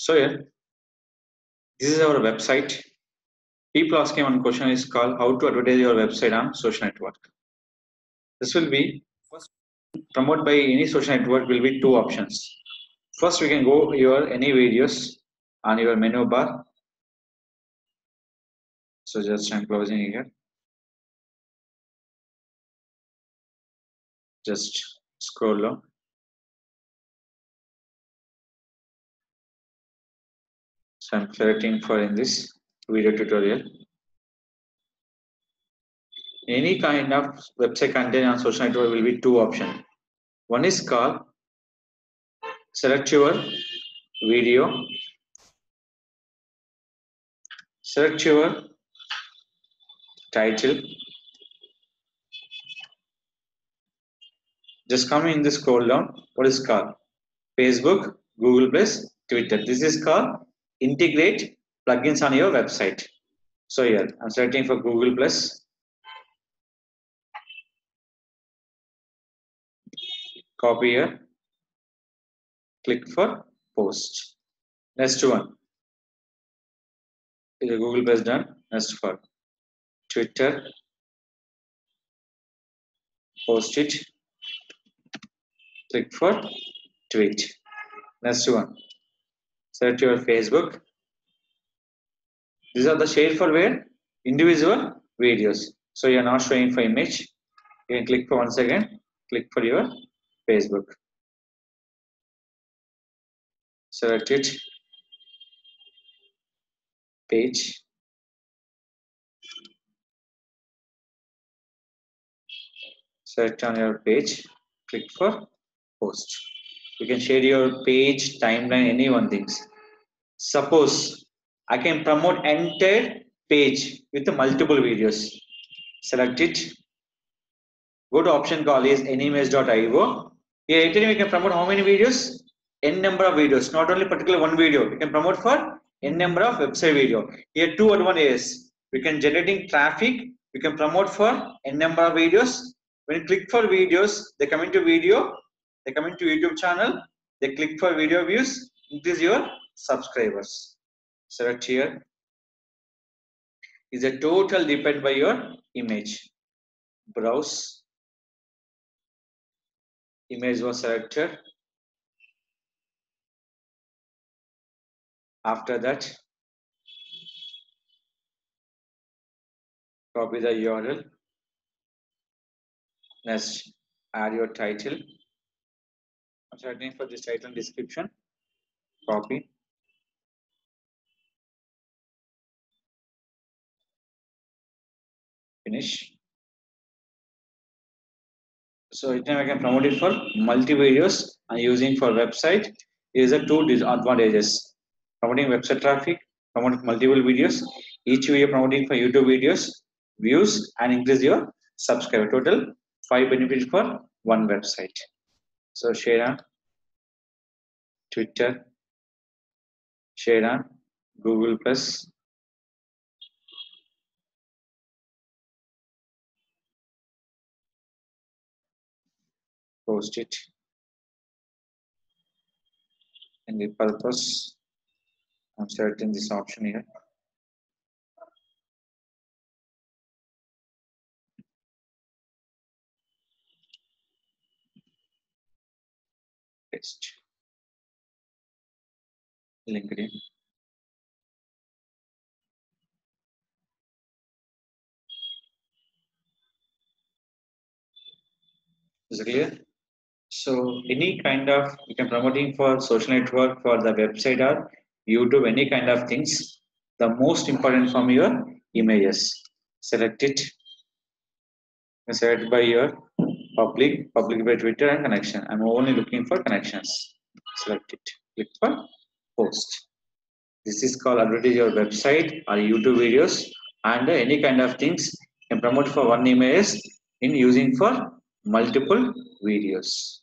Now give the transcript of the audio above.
So yeah, this is our website. People asking one question is called how to advertise your website on social network. This will be first promote by any social network will be two options. First, we can go your any videos on your menu bar. So just I'm closing here. Just scroll down. So I'm selecting for in this video tutorial. Any kind of website content on social network will be two options. One is called select your video, select your title. Just come in this scroll down. What is called Facebook, Google Plus, Twitter. This is called integrate plugins on your website. So here I'm searching for Google Plus. Copy here. Click for post. Next one is Google Plus done. Next for Twitter. Post it. Click for tweet. Next one. Select your Facebook. These are the shade for where individual videos. So you are not showing for image. You can click for once again. Click for your Facebook. Select it. Page. Select on your page. Click for post. You can share your page, timeline, any one things. Suppose I can promote entire page with multiple videos. Select it. Go to option called is anyimage.io. Here actually we can promote how many videos? N number of videos, not only particular one video. We can promote for N number of website video. Here two advantages. We can generating traffic. We can promote for N number of videos. When you click for videos, they come into video. They come into YouTube channel. They click for video views. Increase your subscribers. Select here. Is a total depend by your image. Browse. Image was selected. After that, copy the URL. Next, add your title. I'm searching for this title and description. Copy. Finish. So now I can promote it for multi videos and using for website. Is the two disadvantages. Promoting website traffic, promoting multiple videos. Each video promoting for YouTube videos, views, and increase your subscriber. Total 5 benefits for one website. So share on Twitter, share on Google Plus, post it, and the purpose I'm selecting this option here. Paste. LinkedIn. Is it clear? So any kind of you can promoting for social network for the website or YouTube, any kind of things. The most important from your images. Select it. Select by your public by Twitter and connection. I'm only looking for connections. Select it. Click for post. This is called advertise your website or YouTube videos and any kind of things you can promote for one image in using for multiple videos.